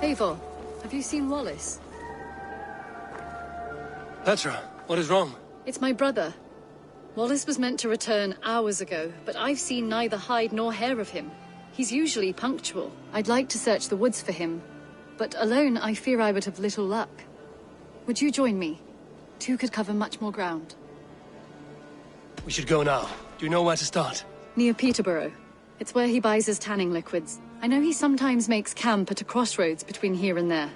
Eivor, have you seen Wallace? Petra, what is wrong? It's my brother. Wallace was meant to return hours ago, but I've seen neither hide nor hair of him. He's usually punctual. I'd like to search the woods for him, but alone I fear I would have little luck. Would you join me? Two could cover much more ground. We should go now. Do you know where to start? Near Peterborough. It's where he buys his tanning liquids. I know he sometimes makes camp at a crossroads between here and there.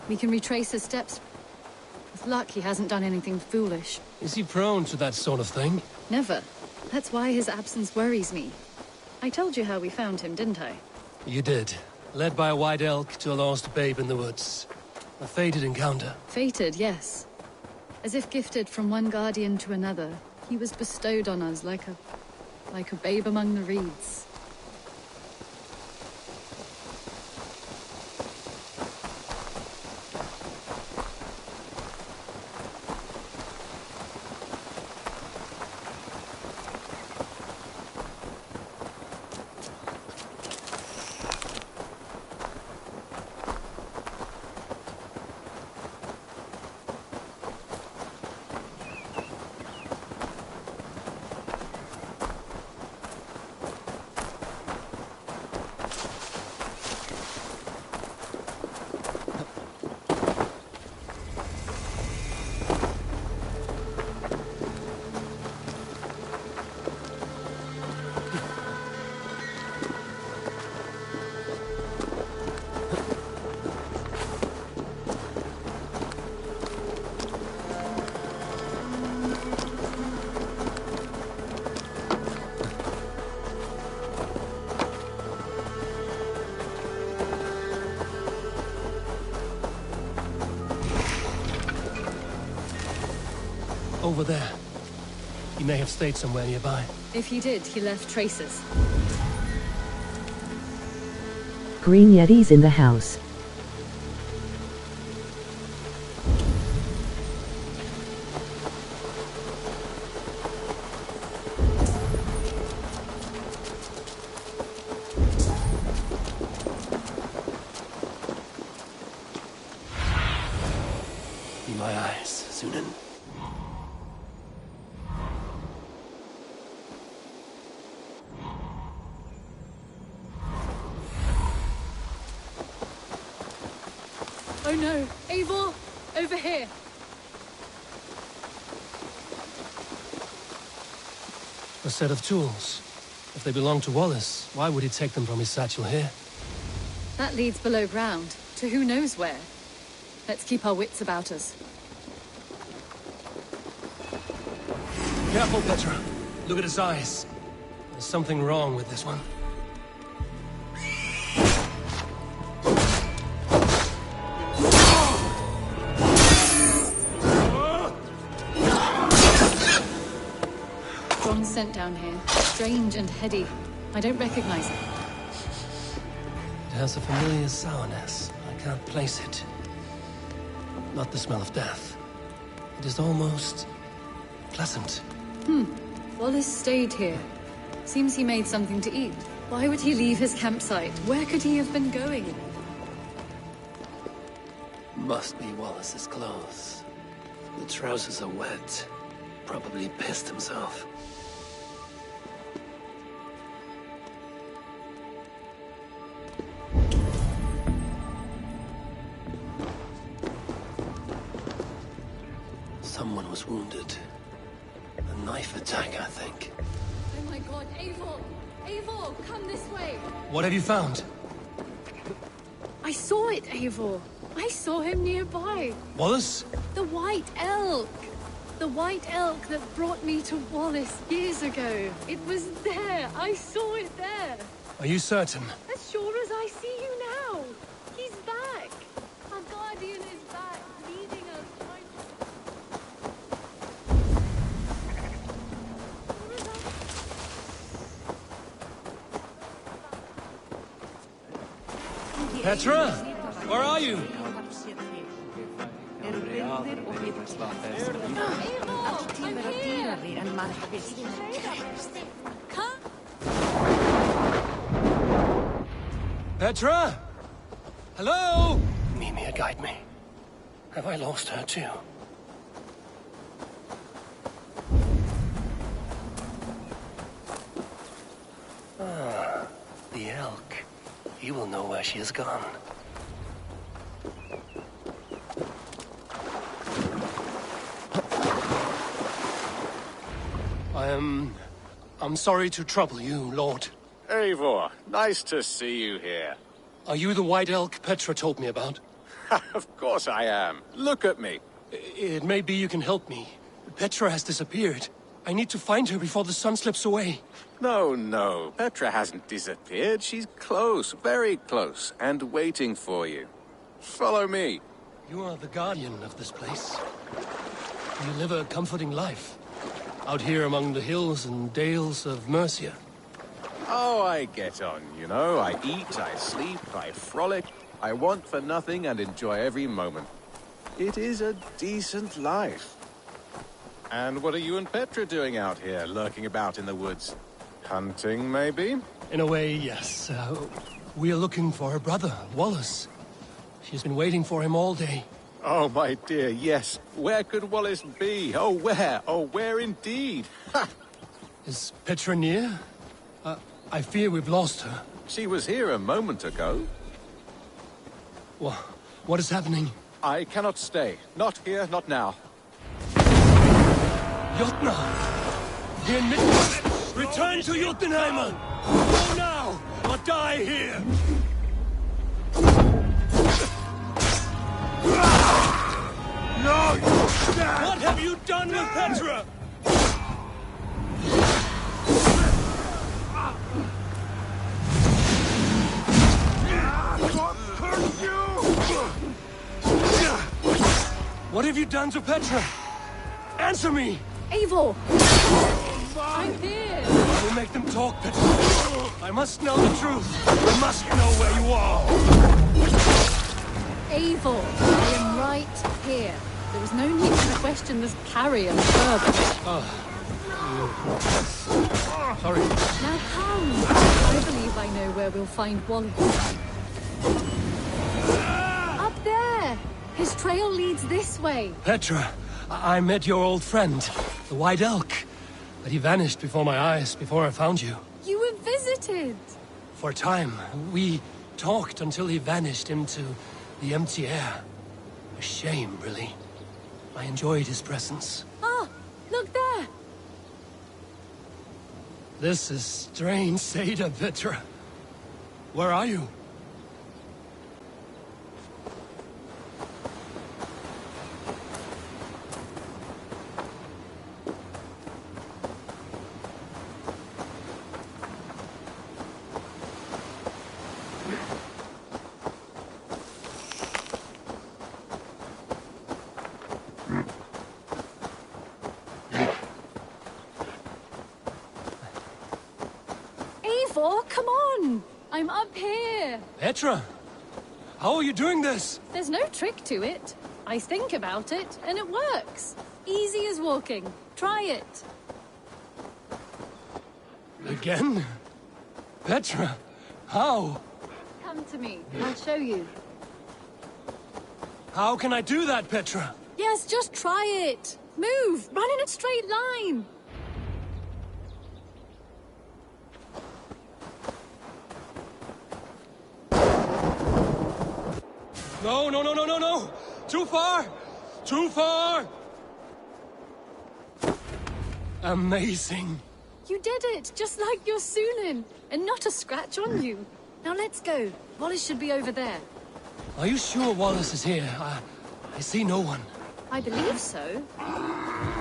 We can retrace his steps. With luck, he hasn't done anything foolish. Is he prone to that sort of thing? Never. That's why his absence worries me. I told you how we found him, didn't I? You did. Led by a white elk to a lost babe in the woods. A fated encounter. Fated, yes. As if gifted from one guardian to another, he was bestowed on us like a babe among the reeds. Over there. He may have stayed somewhere nearby. If he did, he left traces. Green Yeti's in the house. Be my eyes, Sunan. Oh no! Eivor! Over here! A set of tools. If they belong to Wallace, why would he take them from his satchel here? That leads below ground, to who knows where. Let's keep our wits about us. Careful, Petra. Look at his eyes. There's something wrong with this one. Strong scent down here. Strange and heady. I don't recognize it. It has a familiar sourness. I can't place it. Not the smell of death. It is almost pleasant. Wallace stayed here. Seems he made something to eat. Why would he leave his campsite? Where could he have been going? Must be Wallace's clothes. The trousers are wet. Probably pissed himself. Someone was wounded. A knife attack, I think. Oh my god, Eivor! Eivor, come this way! What have you found? I saw it, Eivor. I saw him nearby. Wallace? The White Elk! The White Elk that brought me to Wallace years ago. It was there. I saw it there. Are you certain? As sure as I see you now. He's back. Our guardian is back, leading us right. Petra? Where are you? Petra? Hello? Mimir, guide me. Have I lost her too? Ah, the elk. He will know where she has gone. I'm sorry to trouble you, Lord. Eivor, nice to see you here. Are you the White Elk Petra told me about? Of course I am. Look at me. It may be you can help me. Petra has disappeared. I need to find her before the sun slips away. No. Petra hasn't disappeared. She's close, very close, and waiting for you. Follow me. You are the guardian of this place. You live a comforting life. Out here among the hills and dales of Mercia. Oh, I get on, you know. I eat, I sleep, I frolic. I want for nothing and enjoy every moment. It is a decent life. And what are you and Petra doing out here, lurking about in the woods? Hunting, maybe? In a way, yes. We are looking for her brother, Wallace. She's been waiting for him all day. Oh, my dear, yes. Where could Wallace be? Oh, where? Oh, where indeed? Ha! Is Petra near? I fear we've lost her. She was here a moment ago. What is happening? I cannot stay. Not here, not now. Jotna! The Midwest! Return to Jotunheimer! Go now, or die here! No! What have you done with Petra? What have you done to Petra? Answer me! Eivor! I'm here! I will make them talk, Petra. I must know the truth. I must know where you are. Eivor, I am right here. There is no need to question this carrion further. Sorry. Now come! I believe I know where we'll find Wallace. Up there! His trail leads this way. Petra, I met your old friend, the White Elk. But he vanished before my eyes, before I found you. You were visited! For a time, we talked until he vanished into the empty air. A shame, really. I enjoyed his presence. Ah! Look there! This is strange, Seda, Petra. Where are you? Eivor, come on! I'm up here! Petra! How are you doing this? There's no trick to it. I think about it, and it works. Easy as walking. Try it. Again? Petra, how? Come to me. I'll show you. How can I do that, Petra? Yes, just try it. Move! Run in a straight line! No! Too far! Too far! Amazing. You did it, just like your Sunin, and not a scratch on you. Now let's go. Wallace should be over there. Are you sure Wallace is here? I see no one. I believe so.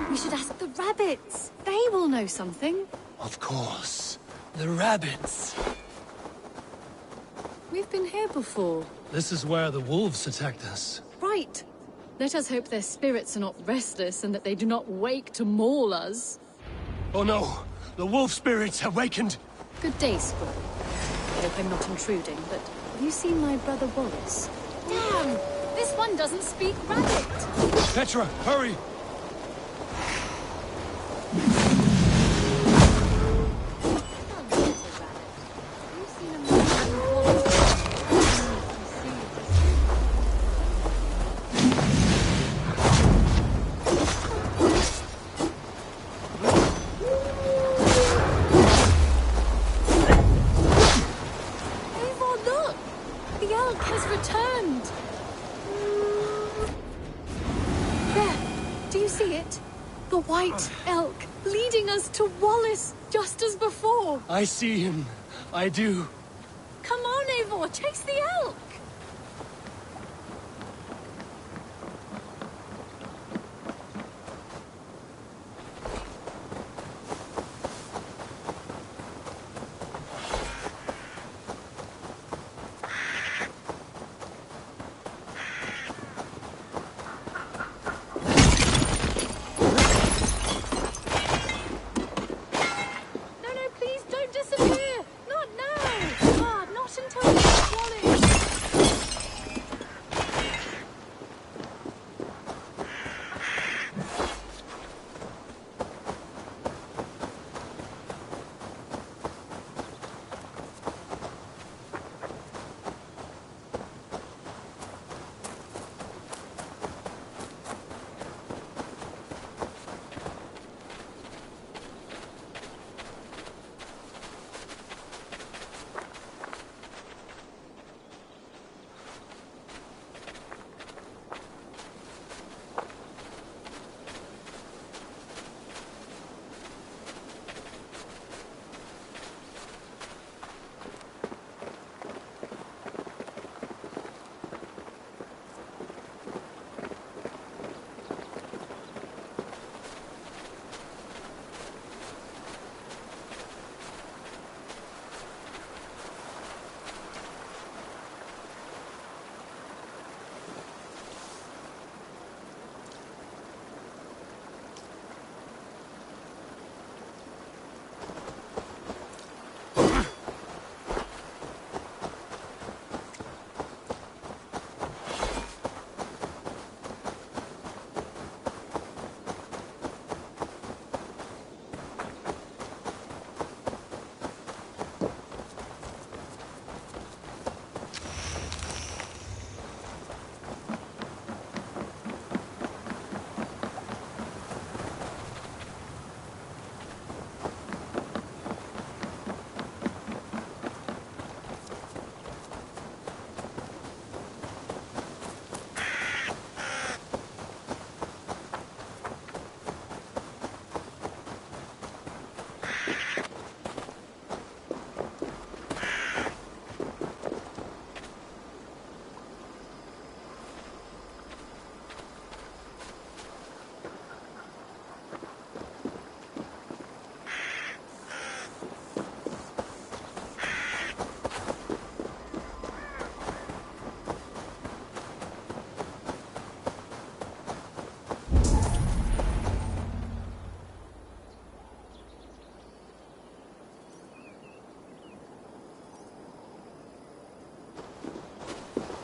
We should ask the rabbits. They will know something. Of course. The rabbits. We've been here before. This is where the wolves attacked us. Right. Let us hope their spirits are not restless and that they do not wake to maul us. Oh no! The wolf spirits have wakened! Good day, Squirrel. I hope I'm not intruding, but have you seen my brother Wallace? Damn! This one doesn't speak rabbit! Petra, hurry! White elk, leading us to Wallace, just as before. I see him. I do. Come on, Eivor, chase the elk.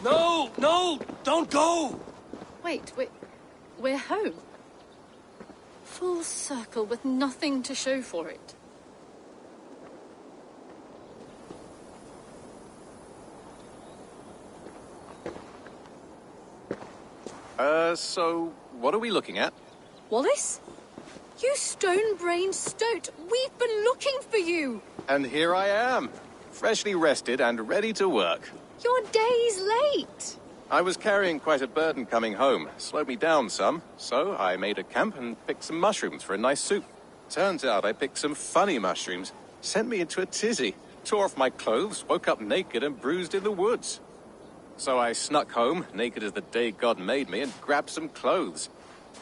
No! No! Don't go! Wait, we're home. Full circle with nothing to show for it. So what are we looking at? Wallace? You stone-brained stoat! We've been looking for you! And here I am, freshly rested and ready to work. You're days late! I was carrying quite a burden coming home. Slowed me down some, so I made a camp and picked some mushrooms for a nice soup. Turns out I picked some funny mushrooms. Sent me into a tizzy. Tore off my clothes, woke up naked and bruised in the woods. So I snuck home, naked as the day God made me, and grabbed some clothes.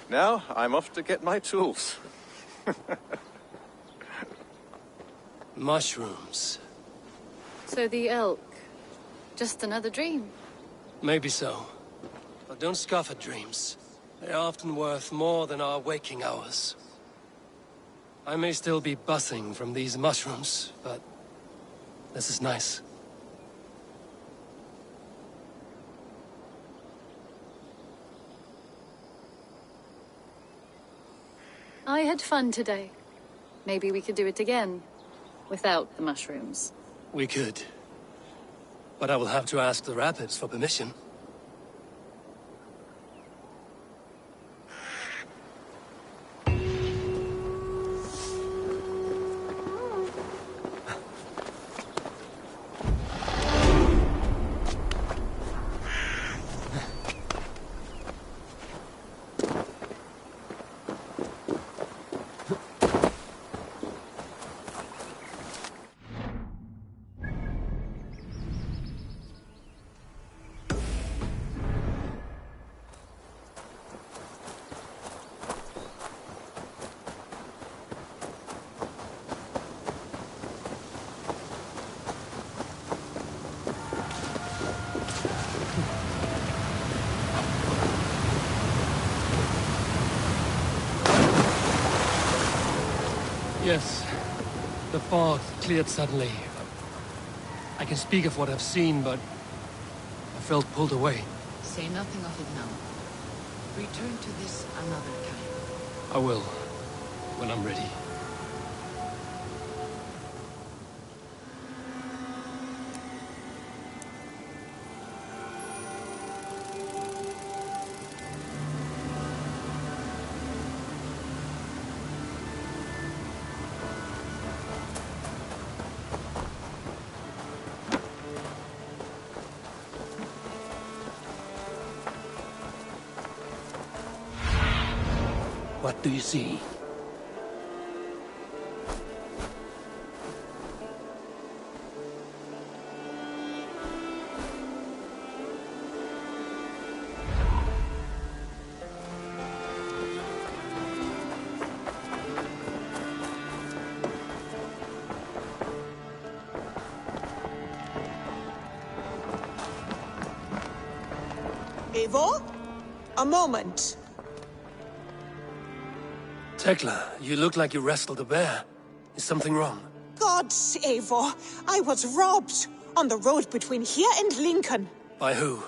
Now I'm off to get my tools. Mushrooms. So the elk, just another dream. Maybe so. But don't scoff at dreams. They're often worth more than our waking hours. I may still be buzzing from these mushrooms, but this is nice. I had fun today. Maybe we could do it again, without the mushrooms. We could. But I will have to ask the rapids for permission. Yes. The fog cleared suddenly. I can speak of what I've seen, but I felt pulled away. Say nothing of it now. Return to this another time. I will, when I'm ready. What do you see? Eivor? A moment. Tekla, you look like you wrestled a bear. Is something wrong? Gods, Eivor, I was robbed on the road between here and Lincoln. By who?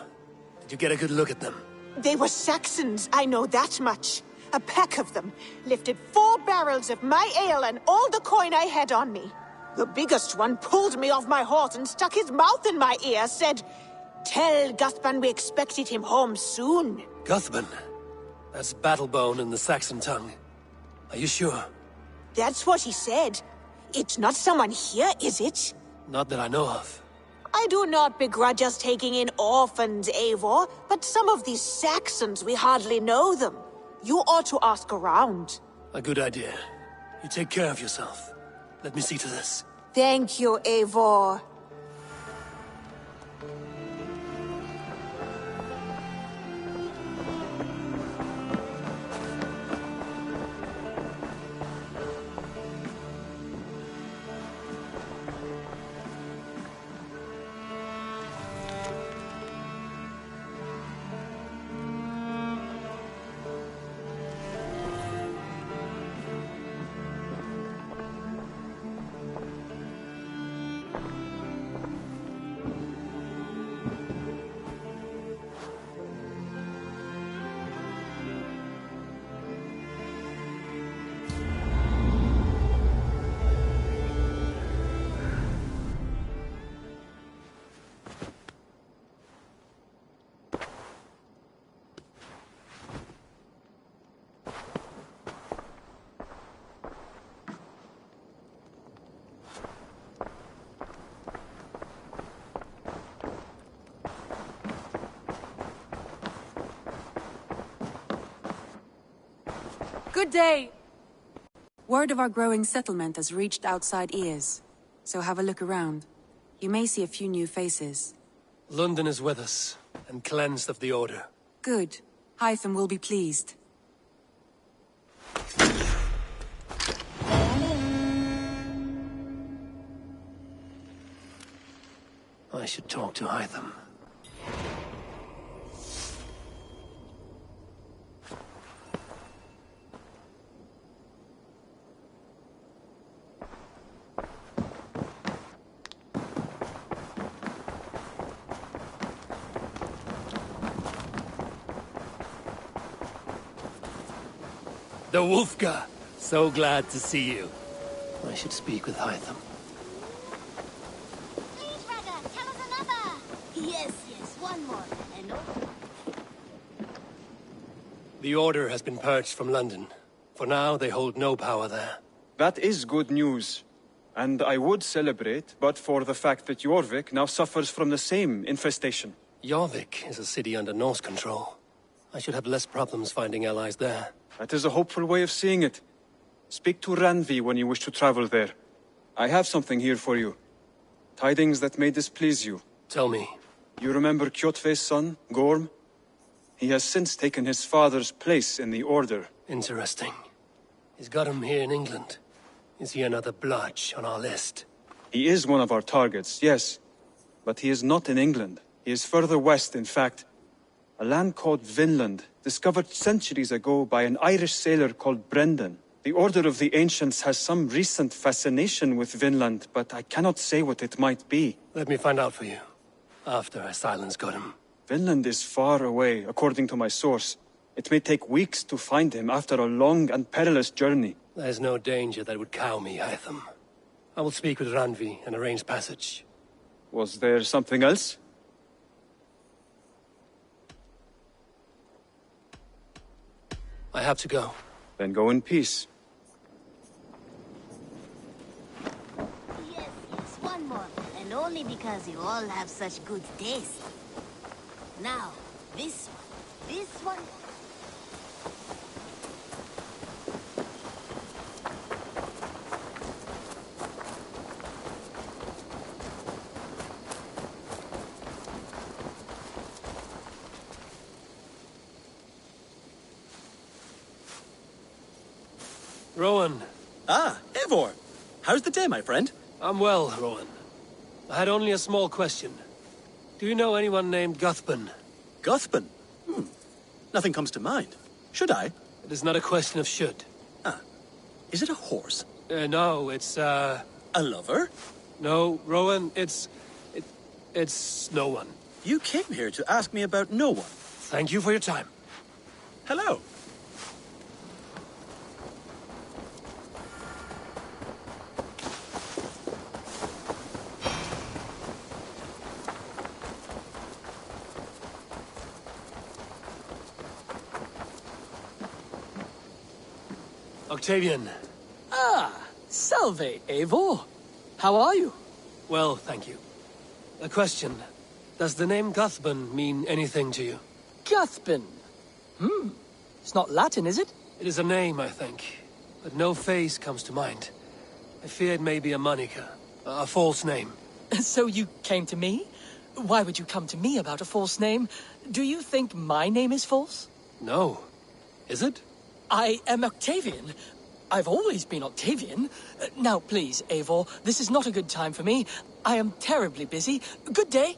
Did you get a good look at them? They were Saxons, I know that much. A pack of them lifted 4 barrels of my ale and all the coin I had on me. The biggest one pulled me off my horse and stuck his mouth in my ear, said, "Tell Guthban we expected him home soon." Guthban? That's Battlebone in the Saxon tongue. Are you sure? That's what he said. It's not someone here, is it? Not that I know of. I do not begrudge us taking in orphans, Eivor, but some of these Saxons, we hardly know them. You ought to ask around. A good idea. You take care of yourself. Let me see to this. Thank you, Eivor. Good day. Word of our growing settlement has reached outside ears, so have a look around. You may see a few new faces. London is with us, and cleansed of the Order. Good. Hytham will be pleased. I should talk to Hytham. The Wolfka! So glad to see you. I should speak with Hytham. Please, Ragga, tell us another! Yes, one more. And The Order has been purged from London. For now, they hold no power there. That is good news. And I would celebrate, but for the fact that Jorvik now suffers from the same infestation. Jorvik is a city under Norse control. I should have less problems finding allies there. That is a hopeful way of seeing it. Speak to Ranvi when you wish to travel there. I have something here for you. Tidings that may displease you. Tell me. You remember Kjotve's son, Gorm? He has since taken his father's place in the Order. Interesting. He's got him here in England. Is he another blotch on our list? He is one of our targets, yes. But he is not in England. He is further west, in fact. A land called Vinland, discovered centuries ago by an Irish sailor called Brendan. The Order of the Ancients has some recent fascination with Vinland, but I cannot say what it might be. Let me find out for you, after I silence Godham. Vinland is far away, according to my source. It may take weeks to find him after a long and perilous journey. There's no danger that would cow me, Hytham. I will speak with Ranvi and arrange passage. Was there something else? I have to go. Then go in peace. yes, one more. And only because you all have such good taste. Now, this one. This one. Rowan. Ah, Eivor! How's the day, my friend? I'm well, Rowan. I had only a small question. Do you know anyone named Guthban? Guthban? Nothing comes to mind. Should I? It is not a question of should. Ah. Is it a horse? No, it's, A lover? No, Rowan, it's no one. You came here to ask me about no one. Thank you for your time. Hello. Octavian. Salve, Eivor. How are you? Well, thank you. A question. Does the name Guthban mean anything to you? Guthban. It's not Latin, is it? It is a name, I think. But no face comes to mind. I fear it may be a moniker. A false name. So you came to me? Why would you come to me about a false name? Do you think my name is false? No. Is it? I am Octavian. I've always been Octavian. Now, please, Eivor, this is not a good time for me. I am terribly busy. Good day.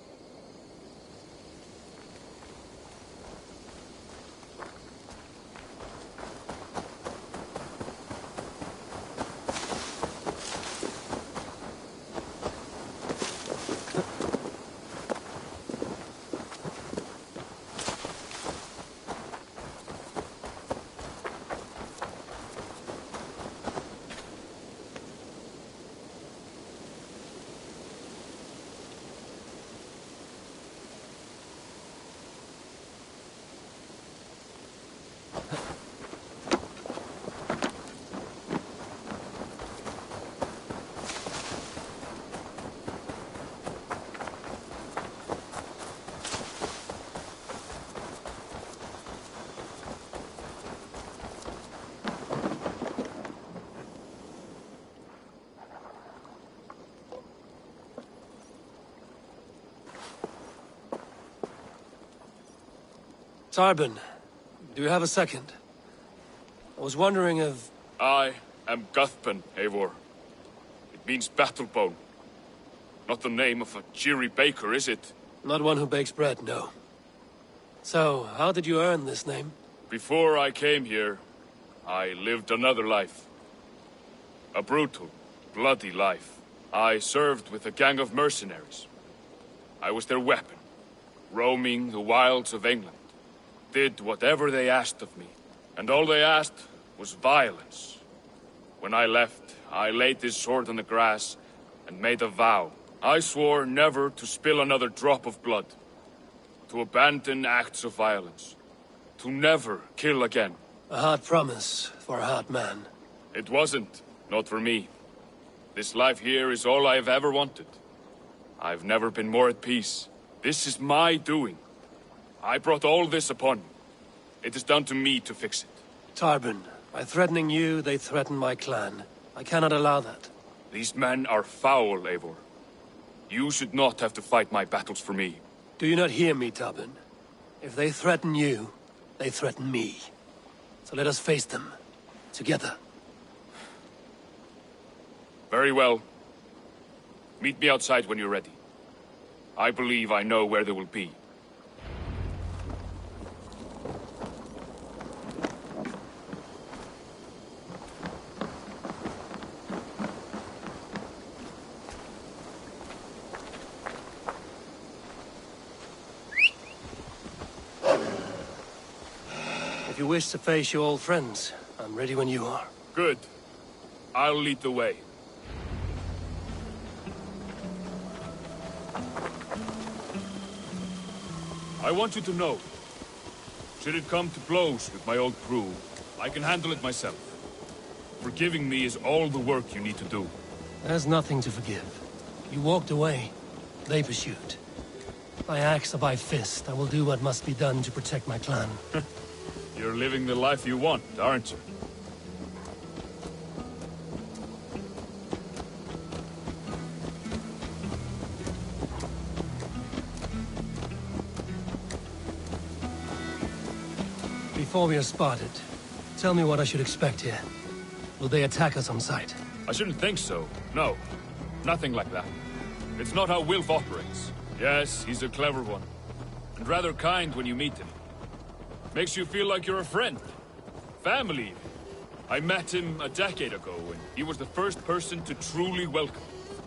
Tarbin, do you have a second? I was wondering if... I am Guthpen, Eivor. It means battlebone. Not the name of a cheery baker, is it? Not one who bakes bread, no. So, how did you earn this name? Before I came here, I lived another life. A brutal, bloody life. I served with a gang of mercenaries. I was their weapon, roaming the wilds of England. Did whatever they asked of me, and all they asked was violence. When I left, I laid this sword on the grass and made a vow. I swore never to spill another drop of blood, to abandon acts of violence, to never kill again. A hard promise for a hard man. It wasn't, not for me. This life here is all I've ever wanted. I've never been more at peace. This is my doing. I brought all this upon me. It is down to me to fix it. Tarbin, by threatening you, they threaten my clan. I cannot allow that. These men are foul, Eivor. You should not have to fight my battles for me. Do you not hear me, Tarbin? If they threaten you, they threaten me. So let us face them. Together. Very well. Meet me outside when you're ready. I believe I know where they will be. If you wish to face your old friends, I'm ready when you are. Good. I'll lead the way. I want you to know, should it come to blows with my old crew, I can handle it myself. Forgiving me is all the work you need to do. There's nothing to forgive. You walked away. They pursued. By axe or by fist, I will do what must be done to protect my clan. You're living the life you want, aren't you? Before we are spotted, tell me what I should expect here. Will they attack us on sight? I shouldn't think so. No. Nothing like that. It's not how Wilf operates. Yes, he's a clever one. And rather kind when you meet him. Makes you feel like you're a friend. Family. I met him a decade ago, and he was the first person to truly welcome me.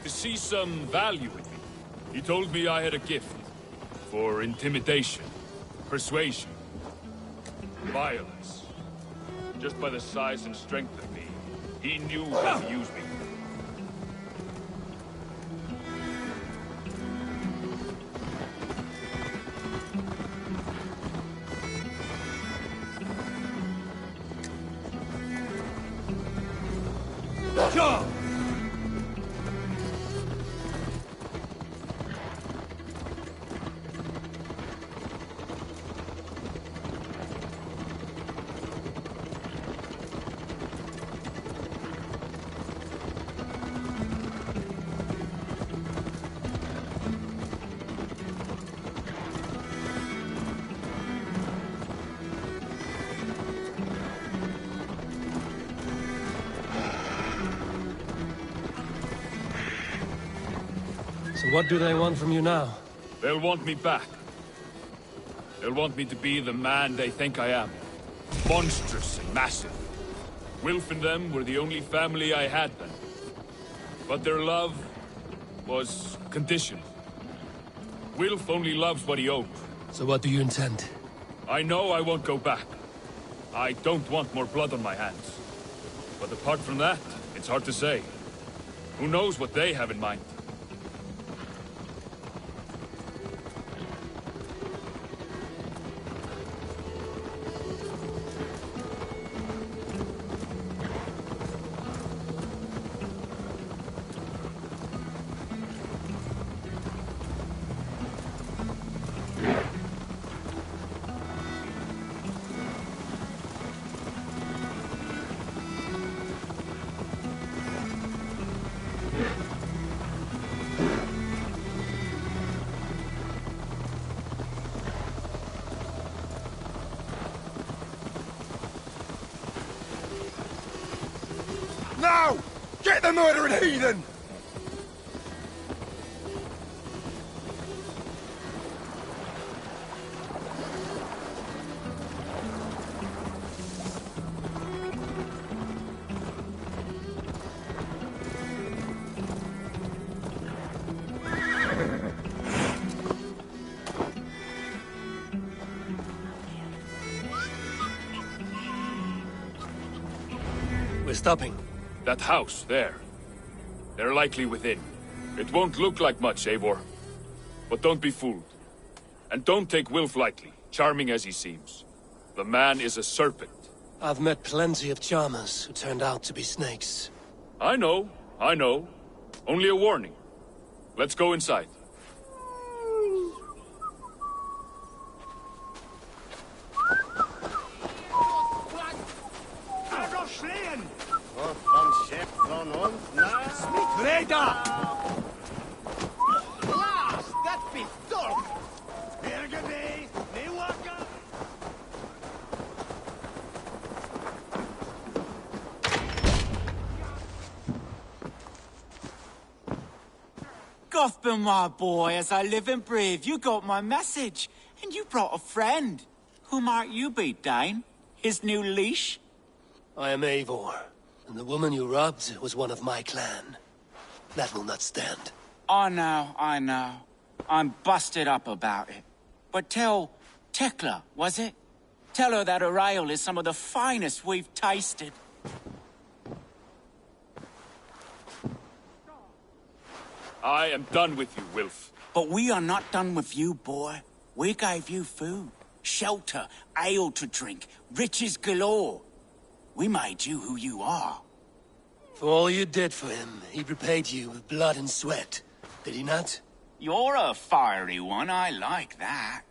To see some value in me. He told me I had a gift. For intimidation. Persuasion. Violence. Just by the size and strength of me, he knew how to use me. Sure! So what do they want from you now? They'll want me back. They'll want me to be the man they think I am. Monstrous and massive. Wilf and them were the only family I had then. But their love was conditional. Wilf only loves what he owed. So what do you intend? I know I won't go back. I don't want more blood on my hands. But apart from that, it's hard to say. Who knows what they have in mind? Get the murdering heathen! We're stopping. That house, there. They're likely within. It won't look like much, Eivor. But don't be fooled. And don't take Wilf lightly, charming as he seems. The man is a serpent. I've met plenty of charmers who turned out to be snakes. I know. Only a warning. Let's go inside. Gothman, my boy, as I live and breathe, you got my message. And you brought a friend. Who might you be, Dane? His new leash? I am Eivor, and the woman you robbed was one of my clan. That will not stand. I know. I'm busted up about it. But tell Tekla, was it? Tell her that her ale is some of the finest we've tasted. I am done with you, Wilf. But we are not done with you, boy. We gave you food, shelter, ale to drink, riches galore. We made you who you are. For all you did for him, he repaid you with blood and sweat. Did he not? You're a fiery one, I like that.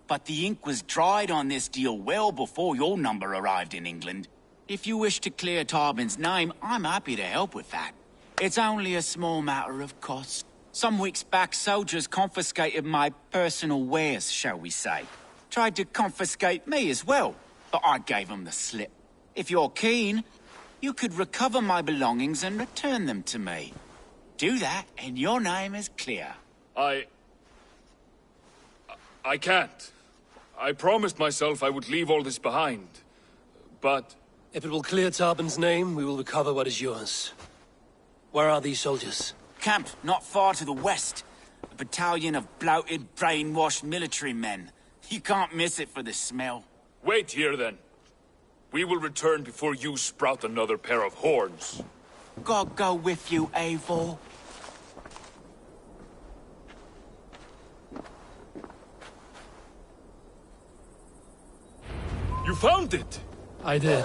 But the ink was dried on this deal well before your number arrived in England. If you wish to clear Tarbin's name, I'm happy to help with that. It's only a small matter of cost. Some weeks back, soldiers confiscated my personal wares, shall we say. Tried to confiscate me as well, but I gave them the slip. If you're keen, you could recover my belongings and return them to me. Do that, and your name is clear. I can't. I promised myself I would leave all this behind. But... If it will clear Tarbin's name, we will recover what is yours. Where are these soldiers? Camp not far to the west. A battalion of bloated, brainwashed military men. You can't miss it for the smell. Wait here, then. We will return before you sprout another pair of horns. God go with you, Eivor. You found it! I did.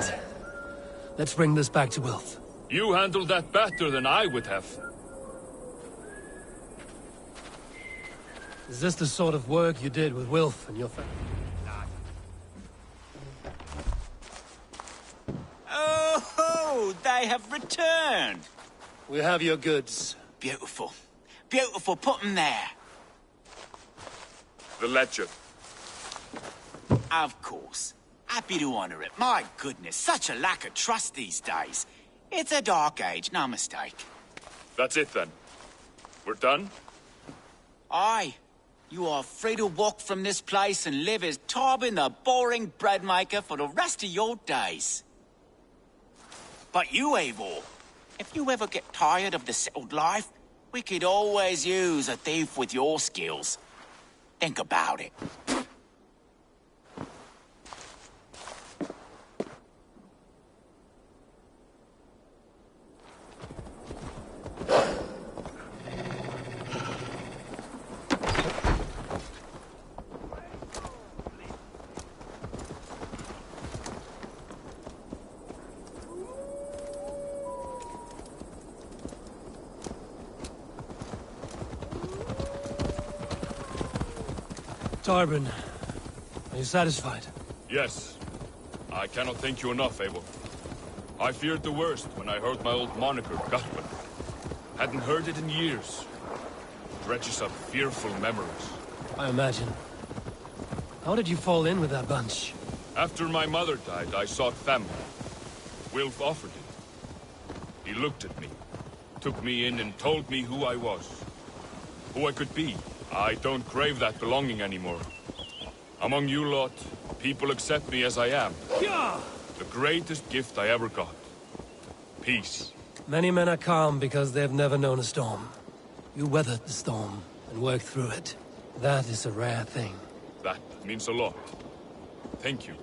Let's bring this back to Wilf. You handled that better than I would have. Is this the sort of work you did with Wilf and your family? Oh, they have returned. We have your goods. Beautiful. Beautiful, put them there. The ledger. Of course. Happy to honor it. My goodness, such a lack of trust these days. It's a dark age, no mistake. That's it, then. We're done? Aye. You are free to walk from this place and live as Tarbin the boring bread maker for the rest of your days. But you, Eivor, if you ever get tired of the settled life, we could always use a thief with your skills. Think about it. Tarbin, are you satisfied? Yes. I cannot thank you enough, Eivor. I feared the worst when I heard my old moniker, Gutman. Hadn't heard it in years. Dredges up fearful memories. I imagine. How did you fall in with that bunch? After my mother died, I sought family. Wilf offered it. He looked at me, took me in and told me who I was. Who I could be. I don't crave that belonging anymore. Among you lot, people accept me as I am. The greatest gift I ever got. Peace. Many men are calm because they've never known a storm. You weathered the storm and worked through it. That is a rare thing. That means a lot. Thank you.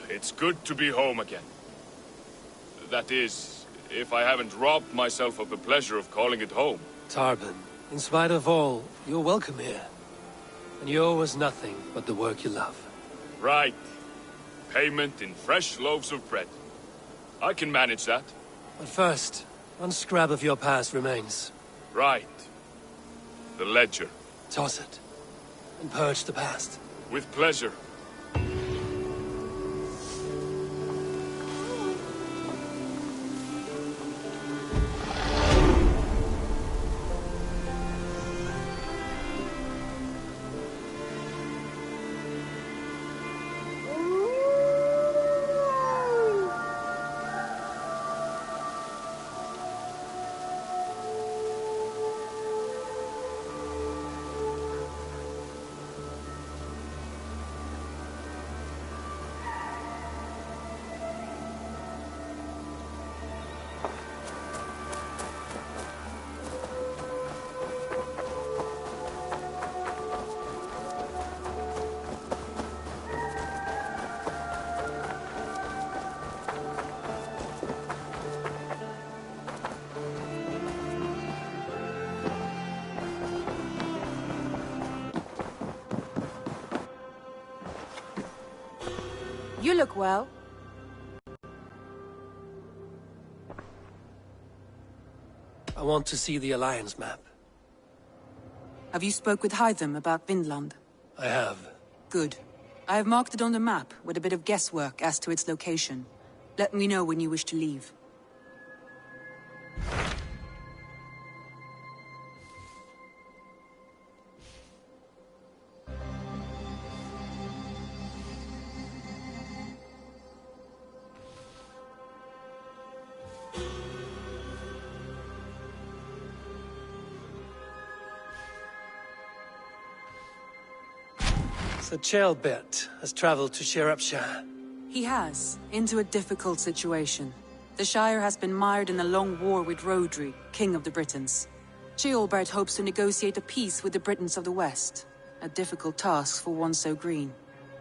It's good to be home again. That is, if I haven't robbed myself of the pleasure of calling it home. Tarban, in spite of all, you're welcome here. And you owe us nothing but the work you love. Right. Payment in fresh loaves of bread. I can manage that. But first, one scrap of your past remains. Right. The ledger. Toss it. And purge the past. With pleasure. You look well. I want to see the Alliance map. Have you spoke with Hytham about Vinland? I have. Good. I have marked it on the map with a bit of guesswork as to its location. Let me know when you wish to leave. So Ceolbert has traveled to Shirapshire. He has, into a difficult situation. The Shire has been mired in a long war with Rodri, King of the Britons. Ceolbert hopes to negotiate a peace with the Britons of the West. A difficult task for one so green.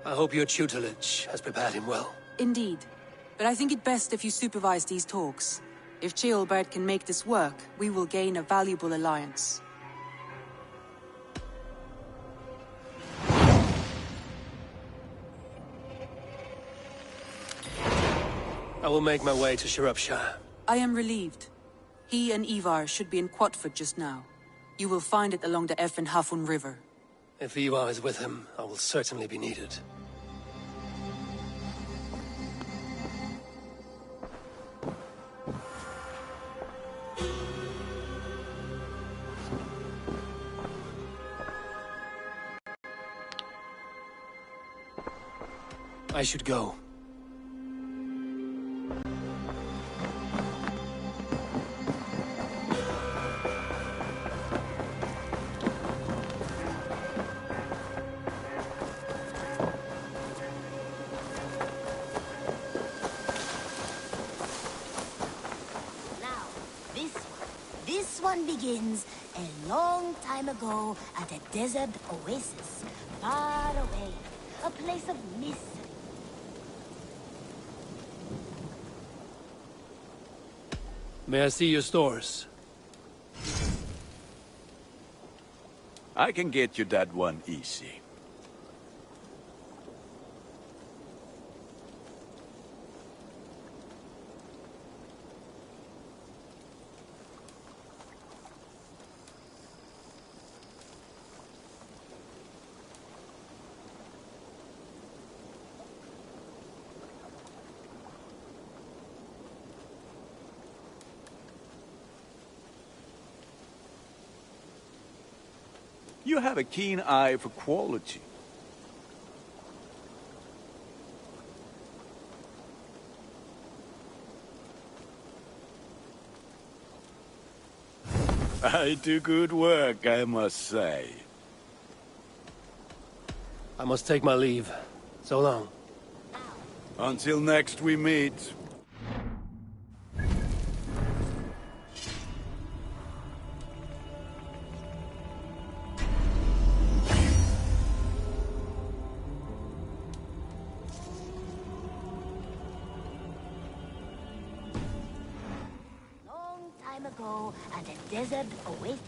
I hope your tutelage has prepared him well. Indeed. But I think it best if you supervise these talks. If Ceolbert can make this work, we will gain a valuable alliance. I will make my way to Shropshire. I am relieved. He and Ivar should be in Quatford just now. You will find it along the Effen Hafun River. If Ivar is with him, I will certainly be needed. I should go. Now, this one begins a long time ago at a desert oasis, far away, a place of mystery. May I see your stores? I can get you that one easy. You have a keen eye for quality. I do good work, I must say. I must take my leave. So long. Until next we meet. Long time ago at a desert oasis.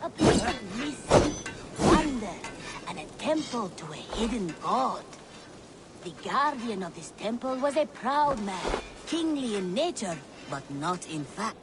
A place of mystery, wonder, and a temple to a hidden god. The guardian of this temple was a proud man, kingly in nature, but not in fact.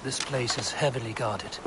This place is heavily guarded.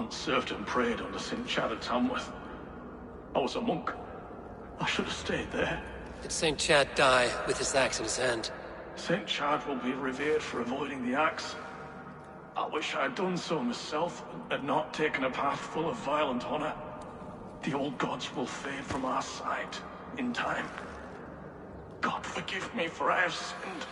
once served and prayed under St. Chad at Tamworth. I was a monk. I should have stayed there. Did St. Chad die with his axe in his hand? St. Chad will be revered for avoiding the axe. I wish I had done so myself, and not taken a path full of violent honor. The old gods will fade from our sight in time. God forgive me, for I have sinned.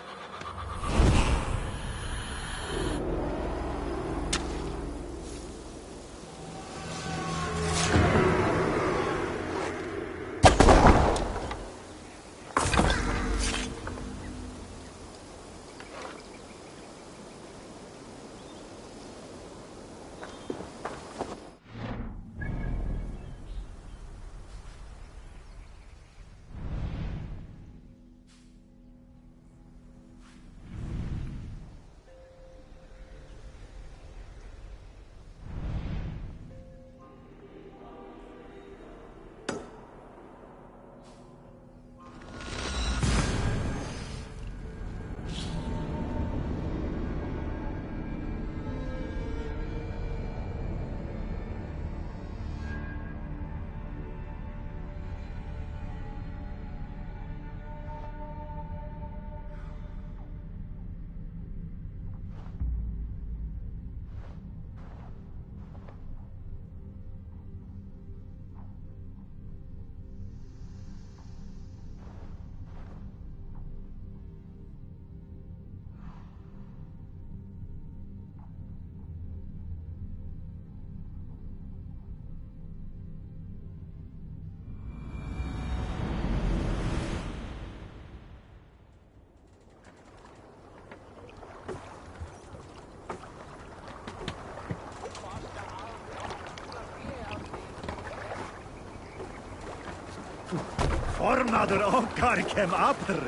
Formadur okkar kem aftur.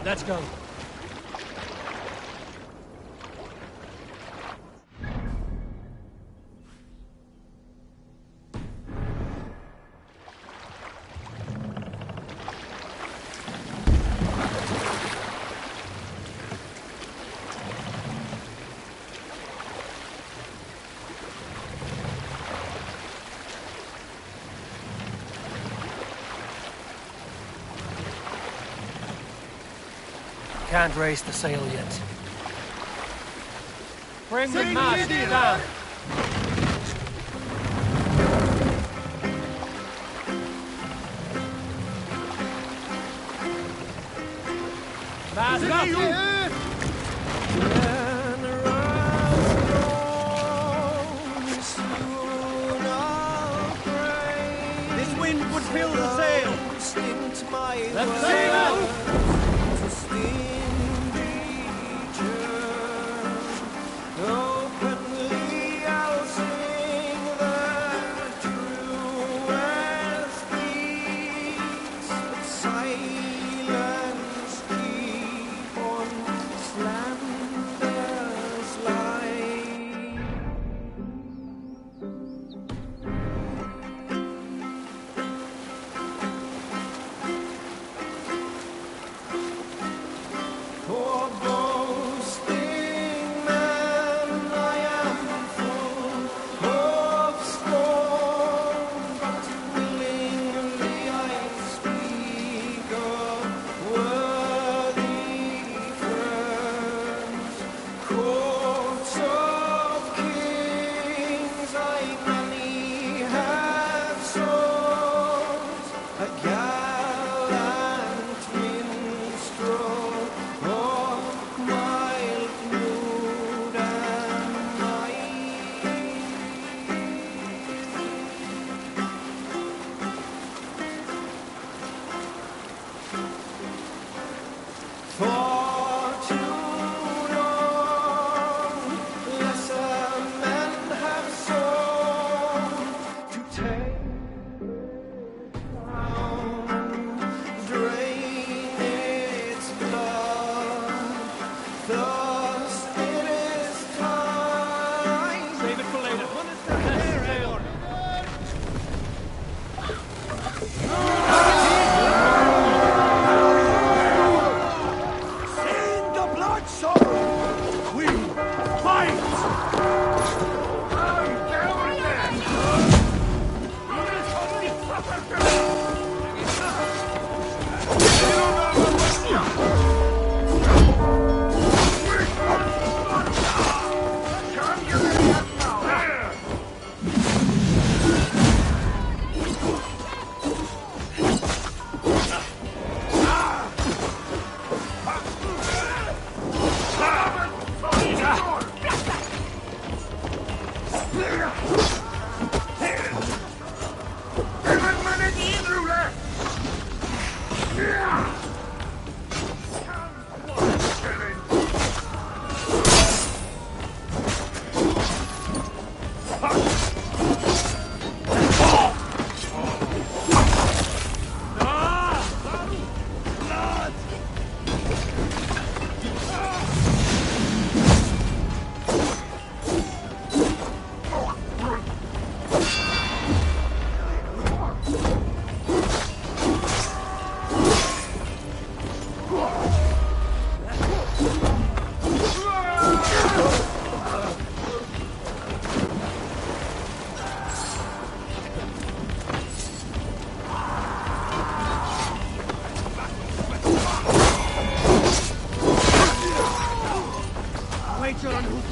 Let's go. Can't raise the sail yet. Bring the mast down. Mast up! This wind would fill the sail. Let the sail out!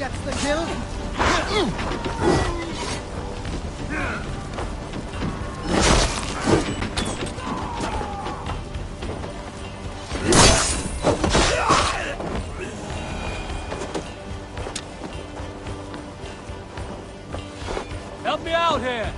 That's the guild. Help me out here!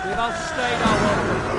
We've outstayed our welcome.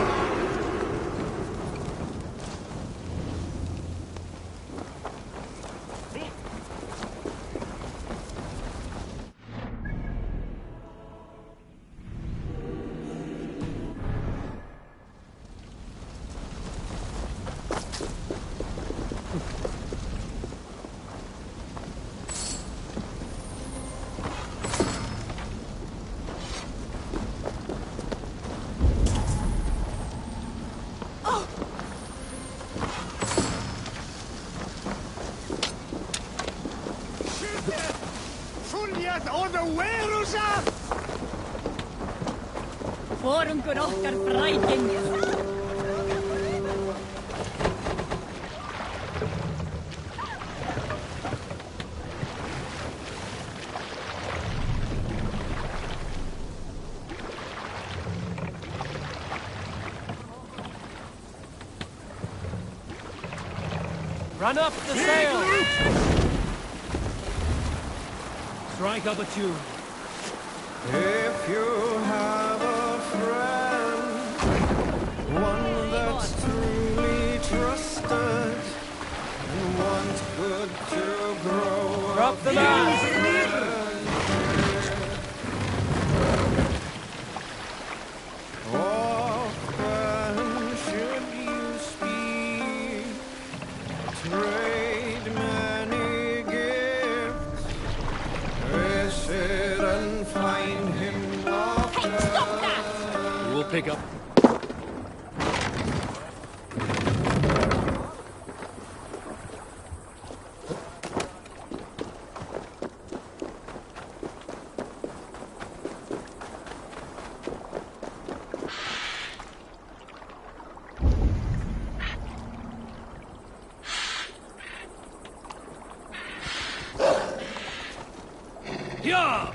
Forum good ochter breaking. Run up the sail! Strike up a tune. If you have a friend, one that's truly trusted, and wants good to grow Drop up the mast! often should you speak, trade many gifts, visit and find him often. Stop that! We will pick up. Yeah!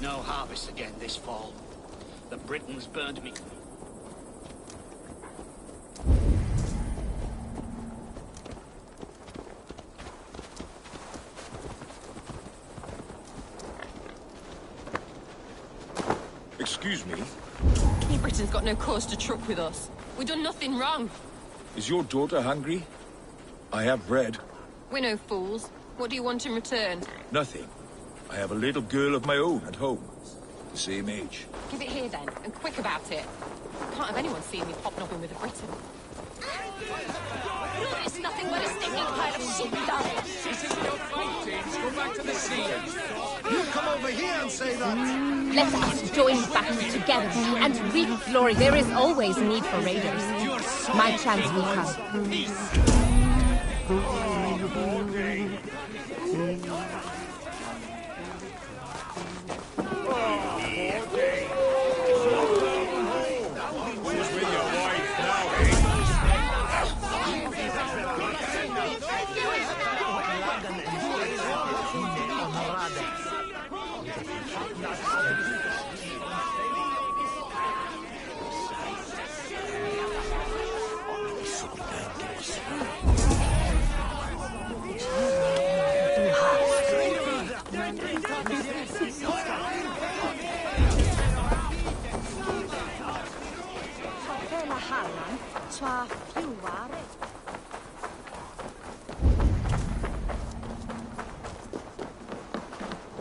No harvest again this fall. The Britons burned me. Excuse me, You Britons got no cause to truck with us. We done nothing wrong. is your daughter hungry? I have bread. We're no fools. What do you want in return? Nothing. I have a little girl of my own at home. The same age. Give it here then, and quick about it. Can't have anyone seeing me hobnobbing with a Briton. It's nothing but a stinking pile of shit dust. This isn't your fight, James. Go back to the sea. You come over here and say that. Let us join battle together and reap glory. There is always need for raiders. My chance will come.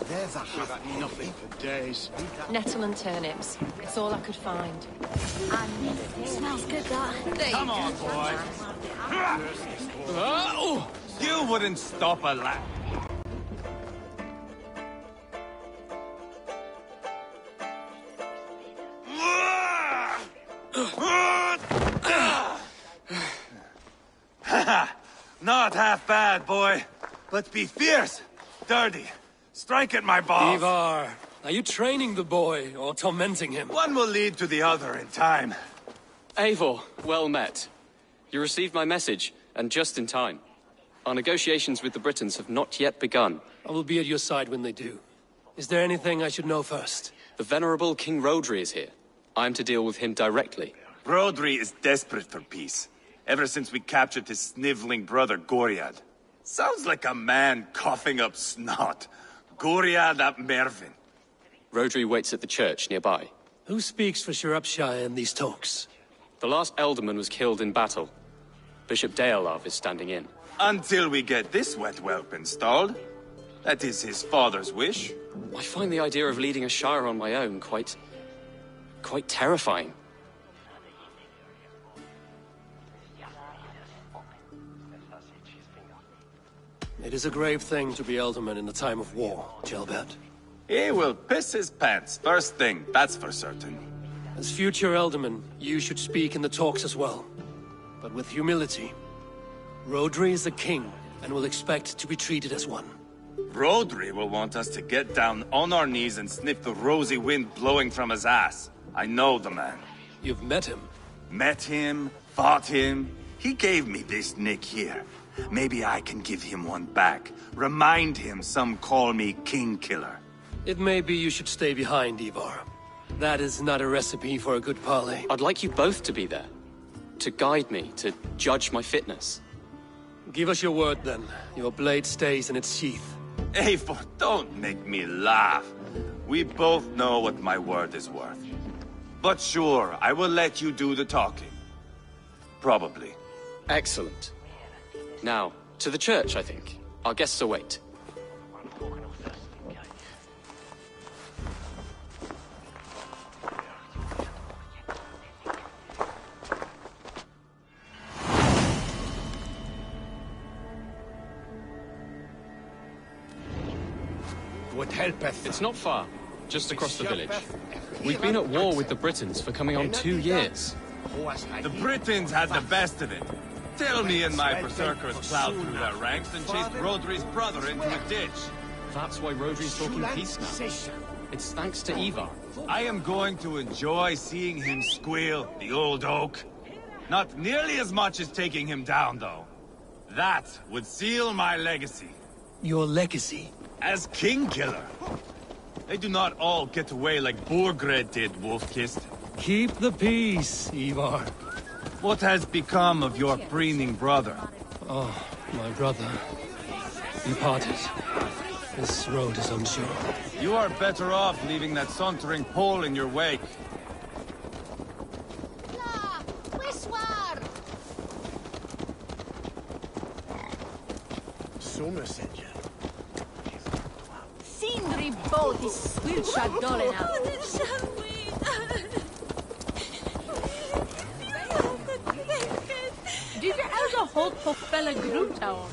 There's a We've had nothing for days. Nettle and turnips. It's all I could find. Smells good, that. Come on, boy. You wouldn't stop a lad. Not half bad, boy. But be fierce, dirty. Strike at my balls. Ivar, are you training the boy or tormenting him? One will lead to the other in time. Eivor, well met. You received my message, and just in time. Our negotiations with the Britons have not yet begun. I will be at your side when they do. Is there anything I should know first? The venerable King Rodri is here. I am to deal with him directly. Rodri is desperate for peace, ever since we captured his sniveling brother Goriad. Sounds like a man coughing up snot. Goriad ap Mervin. Rodri waits at the church nearby. Who speaks for Shropshire in these talks? The last Elderman was killed in battle. Bishop Deolav is standing in. Until we get this wet whelp installed. That is his father's wish. I find the idea of leading a shire on my own quite terrifying. It is a grave thing to be Elderman in a time of war, Gelbert. He will piss his pants, first thing, that's for certain. As future Elderman, you should speak in the talks as well. But with humility. Rodri is a king, and will expect to be treated as one. Rodri will want us to get down on our knees and sniff the rosy wind blowing from his ass. I know the man. You've met him? Met him, fought him. He gave me this nick here. Maybe I can give him one back. Remind him some call me King Killer. It may be you should stay behind, Ivar. That is not a recipe for a good parley. I'd like you both to be there. To guide me, to judge my fitness. Give us your word, then. Your blade stays in its sheath. Eivor, don't make me laugh. We both know what my word is worth. But sure, I will let you do the talking. Probably. Excellent. Now, to the church, I think. Our guests await. What helpeth? It's not far, just across the village. We've been at war with the Britons for coming on 2 years. The Britons had the best of it. Tell me and my berserkers plowed through their ranks and chased Rodri's brother into a ditch. That's why Rodri's talking peace now. It's thanks to Ivar. I am going to enjoy seeing him squeal, the old oak. Not nearly as much as taking him down, though. That would seal my legacy. Your legacy? As King Killer. They do not all get away like Borgred did, Wolf-Kissed. Keep the peace, Ivar. What has become of your preening brother? Oh, my brother. Departed. This road is unsure. You are better off leaving that sauntering Pole in your wake. Somerset. Sindri båt skylsad dollarna. Did you ever hold på fella Grutown?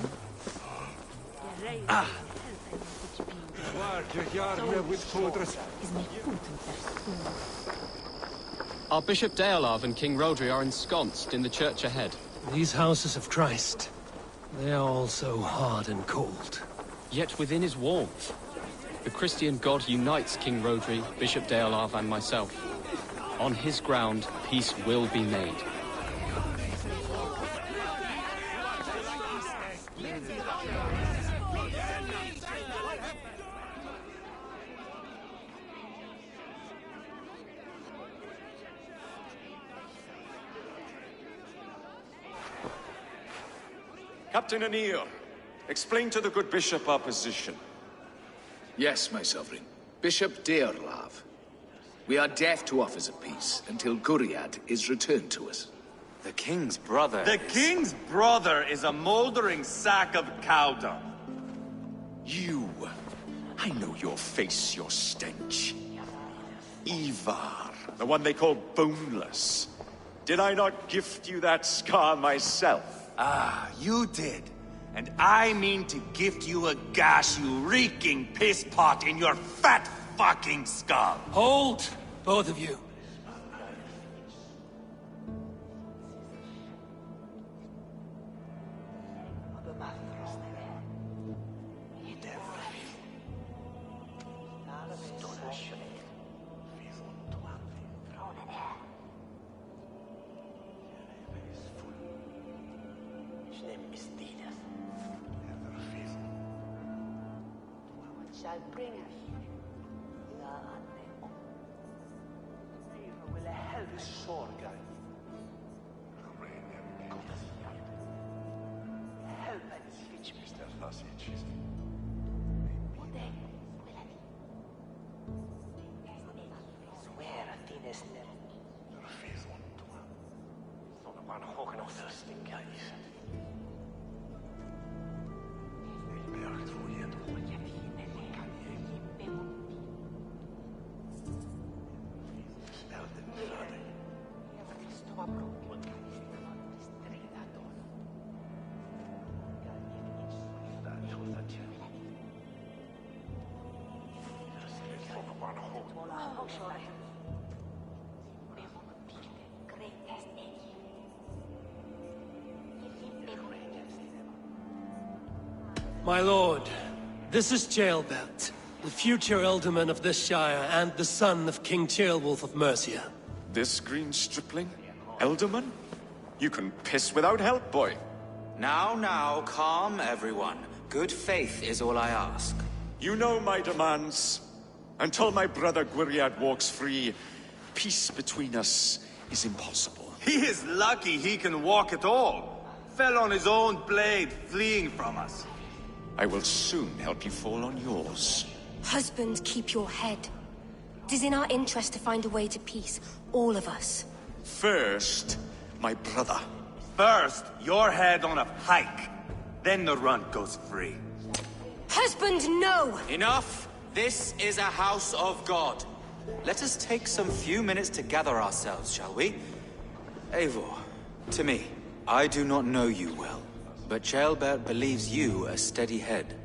Our Bishop Deolav and King Rodri are ensconced in the church ahead. These houses of Christ, they are all so hard and cold. Yet within his warmth, the Christian God unites King Rodri, Bishop Deolav, and myself. On his ground, peace will be made. Captain Anir, explain to the good bishop our position. Yes, my sovereign. Bishop Deolav. We are deaf to offers of peace until Guriad is returned to us. The king's brother. The king's brother is a moldering sack of cow dung. You. I know your face, your stench. Ivar, the one they call Boneless. Did I not gift you that scar myself? Ah, you did. And I mean to gift you a gash, you reeking piss pot in your fat fucking skull. Hold, both of you. Shall bring us My lord, this is Jailbelt, the future alderman of this shire and the son of King Ceolwulf of Mercia. This green stripling? Elderman? You can piss without help, boy. Now, calm everyone. Good faith is all I ask. You know my demands. Until my brother Gwiriad walks free, peace between us is impossible. He is lucky he can walk at all. Fell on his own blade, fleeing from us. I will soon help you fall on yours. Husband, keep your head. It is in our interest to find a way to peace, all of us. First, my brother. First, your head on a pike. Then the runt goes free. Husband, no! Enough! This is a house of God. Let us take some few minutes to gather ourselves, shall we? Eivor, to me, I do not know you well, but Ceolbert believes you a steady head.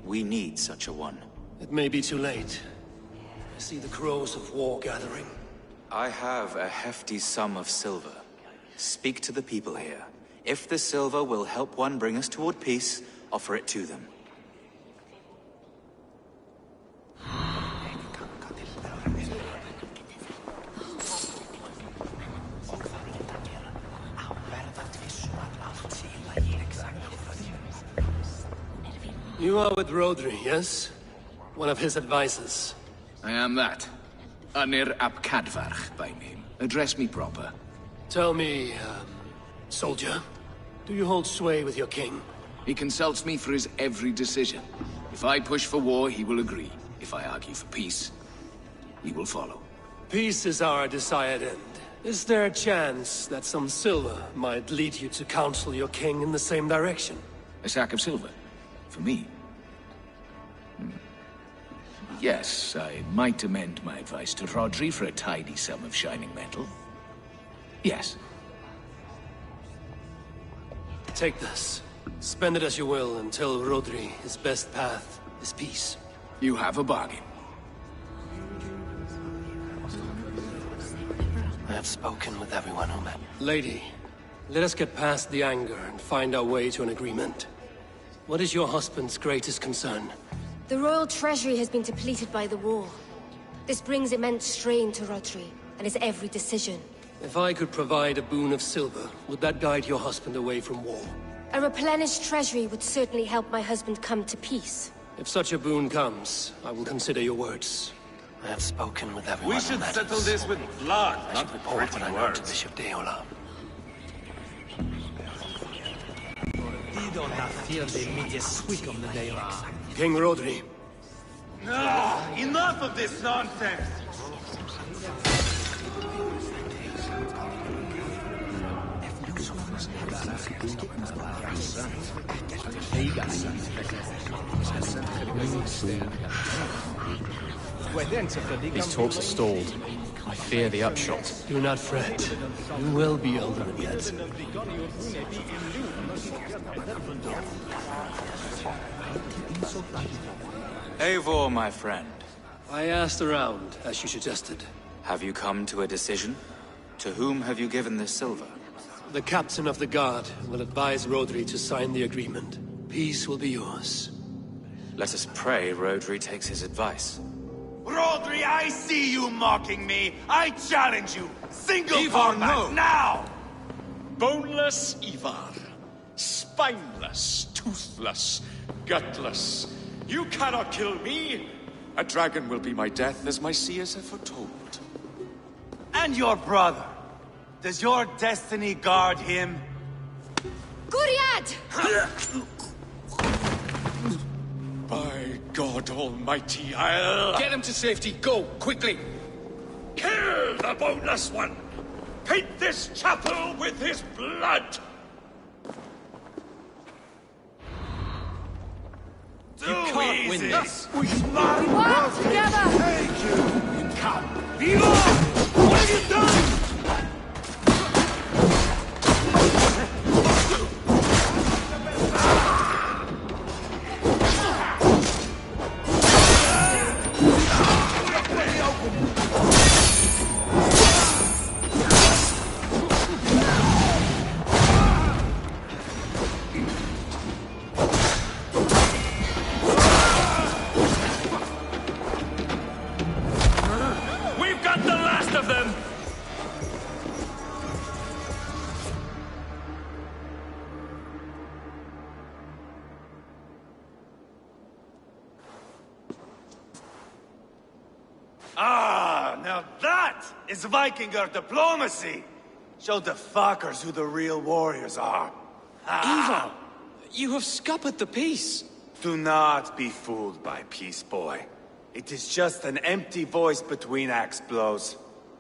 We need such a one. It may be too late. I see the crows of war gathering. I have a hefty sum of silver. Speak to the people here. If the silver will help one bring us toward peace, offer it to them. You are with Rodri, yes? One of his advisors. I am that. Anir ap Cadfarch by name. Address me proper. Tell me, soldier, do you hold sway with your king? He consults me for his every decision. If I push for war, he will agree. If I argue for peace, he will follow. Peace is our desired end. Is there a chance that some silver might lead you to counsel your king in the same direction? A sack of silver? For me? Yes, I might amend my advice to Rodri for a tidy sum of shining metal. Yes. Take this. Spend it as you will until Rodri, his best path is peace. You have a bargain. I have spoken with everyone who met. Lady, let us get past the anger and find our way to an agreement. What is your husband's greatest concern? The royal treasury has been depleted by the war. This brings immense strain to Rodri, and his every decision. If I could provide a boon of silver, would that guide your husband away from war? A replenished treasury would certainly help my husband come to peace. If such a boon comes, I will consider your words. I have spoken with everyone. We should settle this with blood, not with report pretty when I words. know to Bishop Deola. King Rodri. No! Enough of this nonsense! These talks are stalled. I fear the upshot. Do not fret. You will be Eldrin yet. Eivor, my friend. I asked around, as you suggested. Have you come to a decision? To whom have you given this silver? The captain of the guard will advise Rodri to sign the agreement. Peace will be yours. Let us pray Rodri takes his advice. Rodri, I see you mocking me! I challenge you! Single Ivar, combat, no. now! Boneless Ivar. Spineless, toothless, gutless. You cannot kill me! A dragon will be my death, as my seers have foretold. And your brother. Does your destiny guard him? Guriad! By God Almighty, I'll... Get him to safety. Go, quickly. Kill the boneless one! Paint this chapel with his blood! You can't win this. We Work together! Thank you. You can't. Viva! What have you done? We've got the last of them! Ah, now that is Vikinger diplomacy! Show the fuckers who the real warriors are. Ivar, you have scuppered the peace. Do not be fooled by peace, boy. It is just an empty voice between axe blows.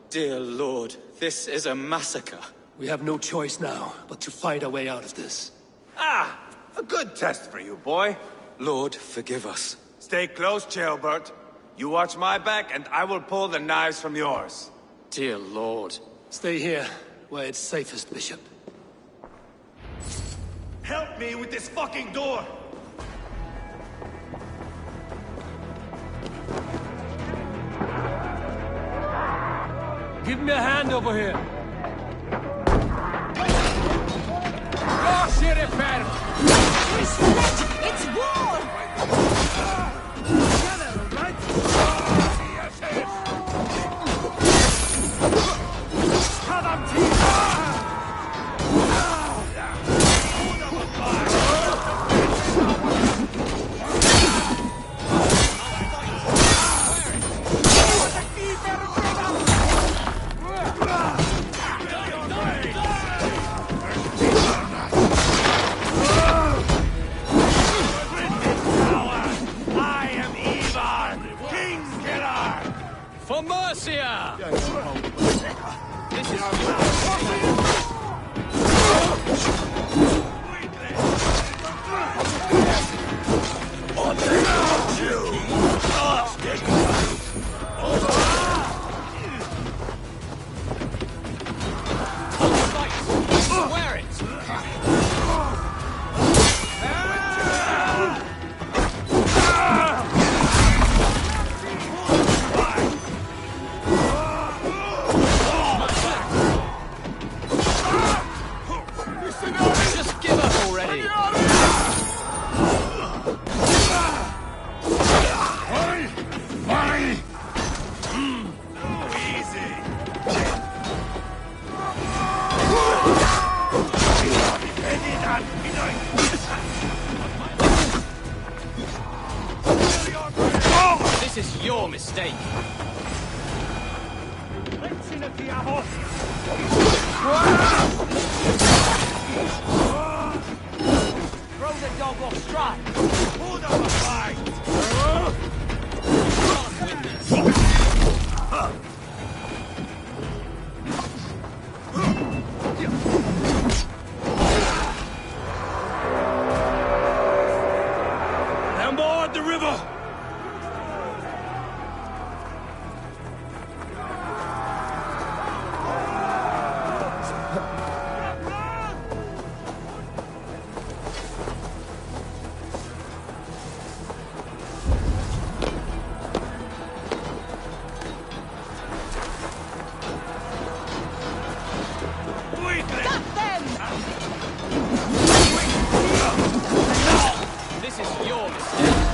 Dear Lord, this is a massacre. We have no choice now, but to fight our way out of this. Ah, a good test for you, boy. Lord, forgive us. Stay close, Chaelbert. You watch my back, and I will pull the knives from yours. Dear Lord. Stay here, where it's safest, Bishop. Help me with this fucking door! Give me a hand over here. It's magic! It's war! For Mercia! This is... Swear it! Just give up already! This is your mistake. Throw the dog off strike. Hold up a fight! your mistake.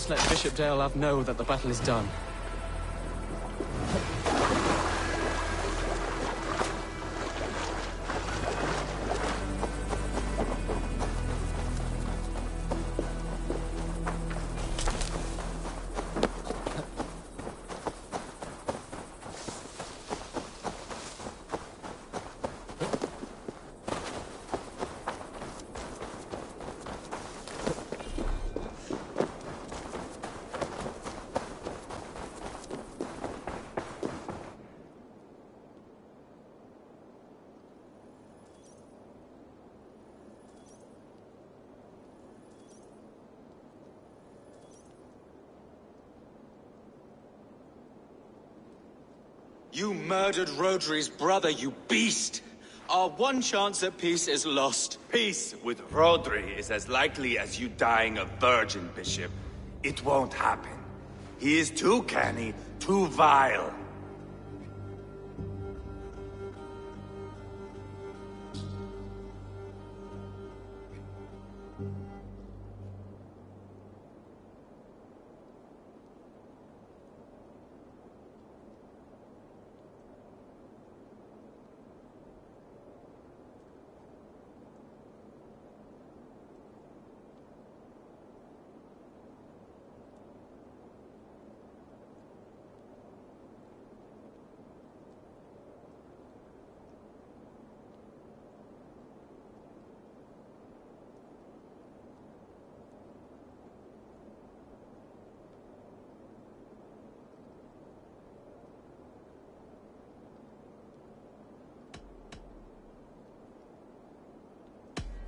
Let Bishop Deolav know that the battle is done. You murdered Rodri's brother, you beast! Our one chance at peace is lost. Peace with Rodri is as likely as you dying a virgin, Bishop. It won't happen. He is too canny, too vile.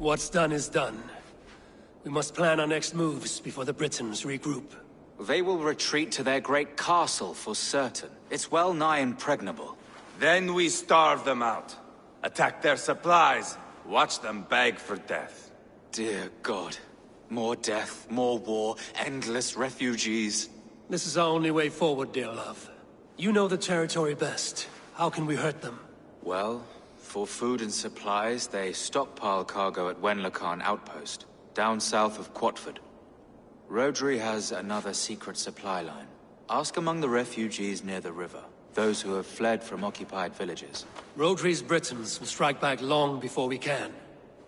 What's done is done. We must plan our next moves before the Britons regroup. They will retreat to their great castle for certain. It's well nigh impregnable. Then we starve them out. Attack their supplies. Watch them beg for death. Dear God. More death, more war, endless refugees. This is our only way forward, Deolav. You know the territory best. How can we hurt them? Well, for food and supplies, they stockpile cargo at Wenlacan Outpost, down south of Quatford. Rodri has another secret supply line. Ask among the refugees near the river, those who have fled from occupied villages. Rodri's Britons will strike back long before we can.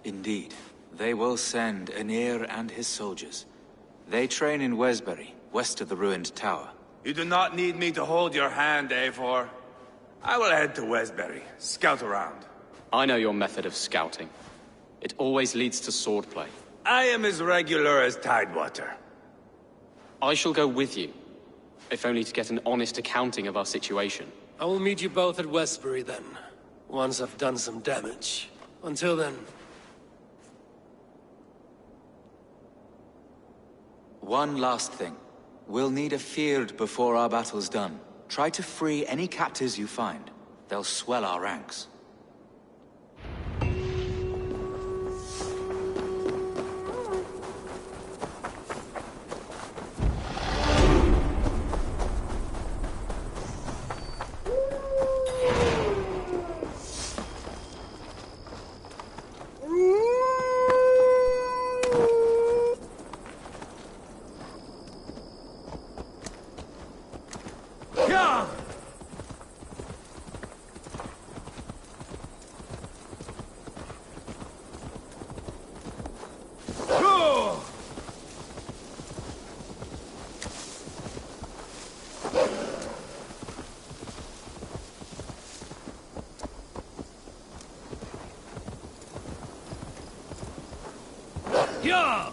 Indeed. They will send Aenir and his soldiers. They train in Wesbury, west of the ruined tower. You do not need me to hold your hand, Eivor. I will head to Wesbury, scout around. I know your method of scouting. It always leads to swordplay. I am as regular as Tidewater. I shall go with you, if only to get an honest accounting of our situation. I will meet you both at Westbury then, once I've done some damage. Until then... One last thing. We'll need a field before our battle's done. Try to free any captives you find. They'll swell our ranks. Yeah!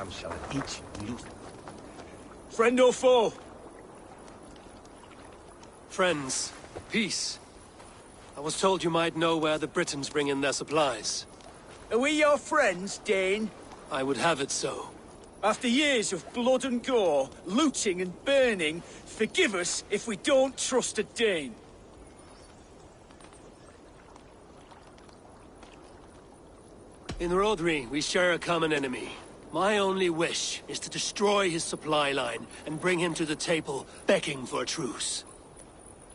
Shall each lose. Friend or foe? Friends. Peace. I was told you might know where the Britons bring in their supplies. Are we your friends, Dane? I would have it so. After years of blood and gore, looting and burning, forgive us if we don't trust a Dane. In Rodri, we share a common enemy. My only wish is to destroy his supply line and bring him to the table, begging for a truce.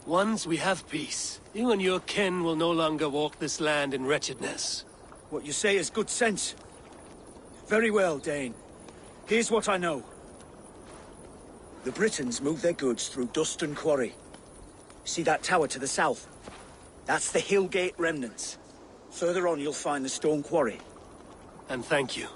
Once we have peace, you and your kin will no longer walk this land in wretchedness. What you say is good sense. Very well, Dane. Here's what I know. The Britons move their goods through Duston Quarry. See that tower to the south? That's the Hillgate remnants. Further on, you'll find the stone quarry. And thank you.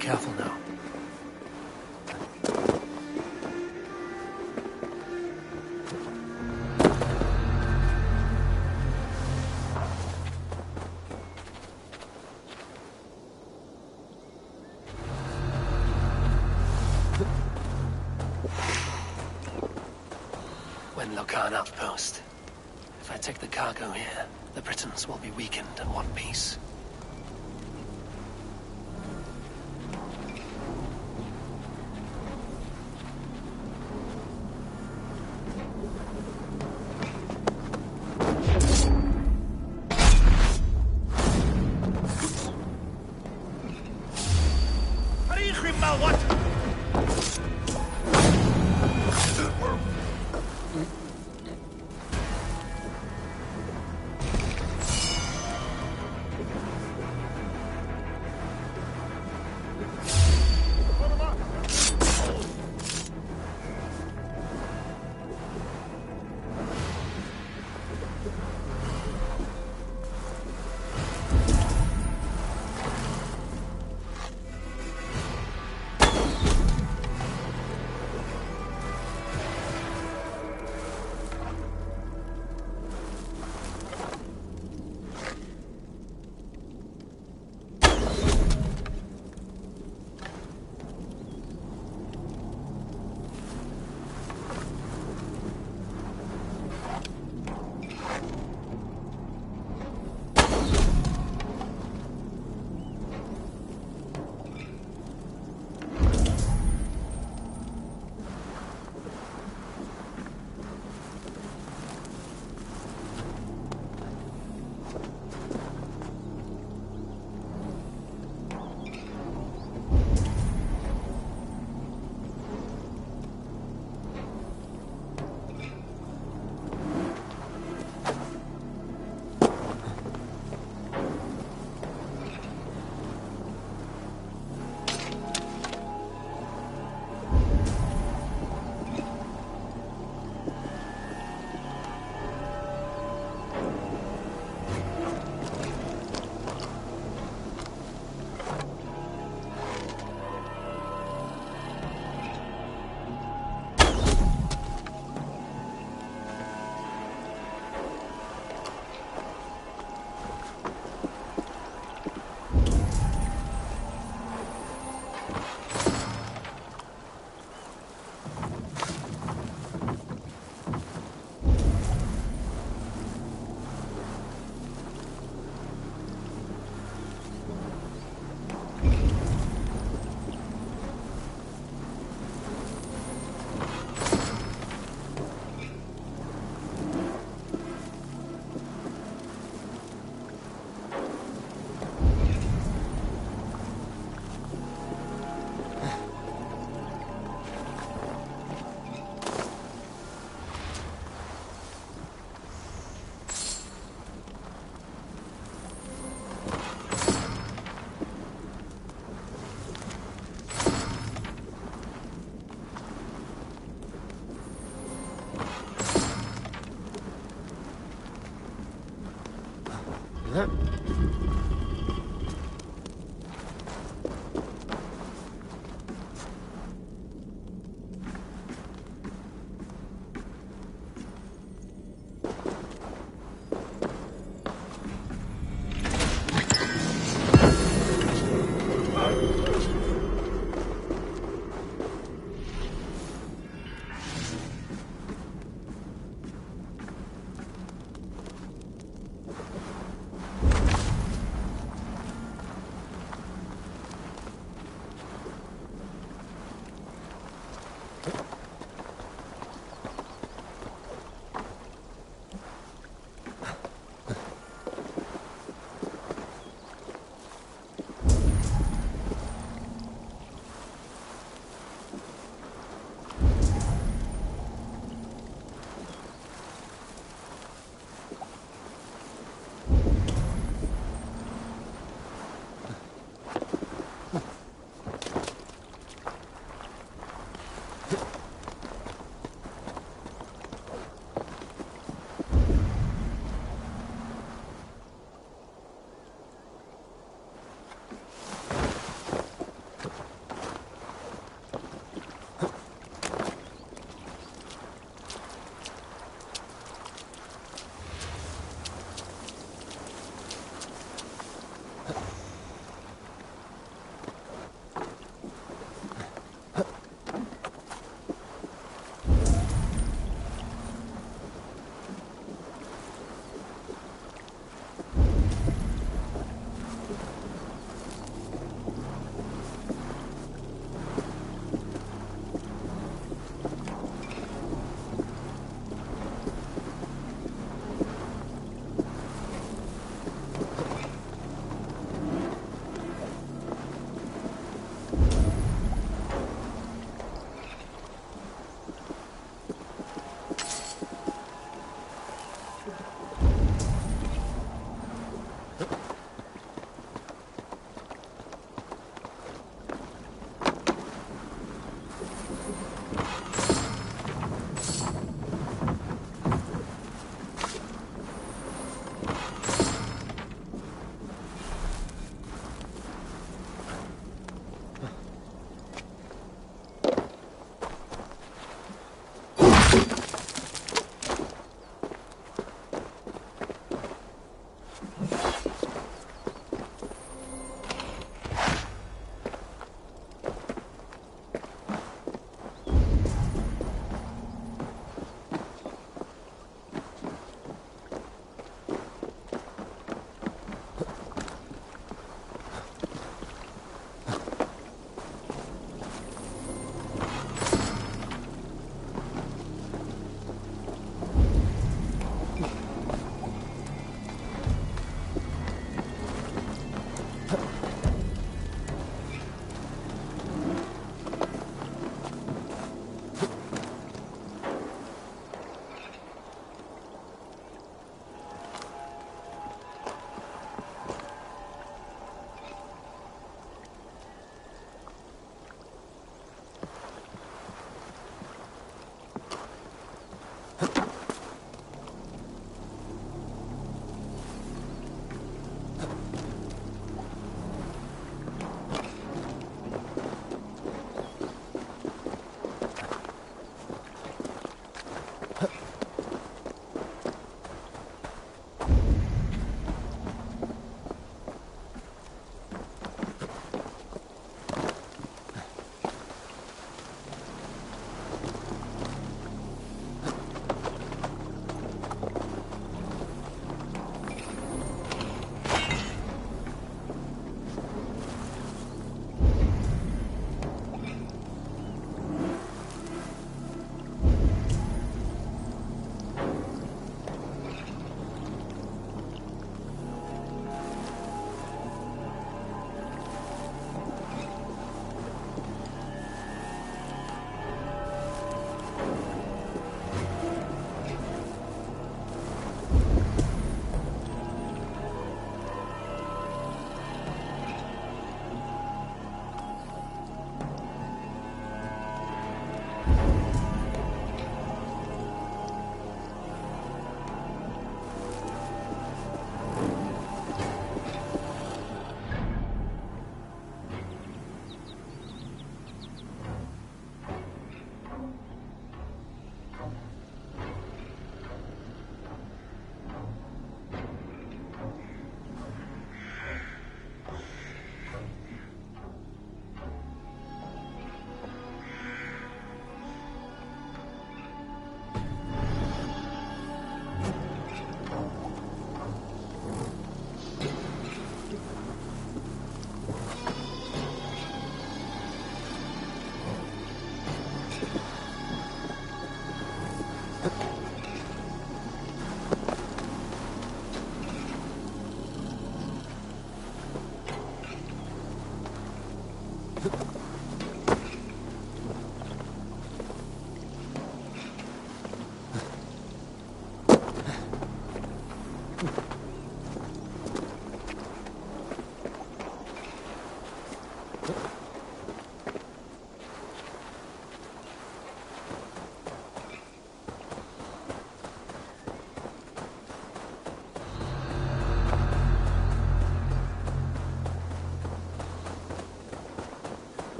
careful now. Locan outpost. If I take the cargo here, the Britons will be weakened and want peace.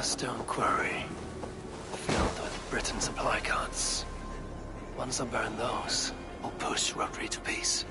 A stone quarry, filled with Britain supply carts. Once I burn those, I'll push Rotary to peace.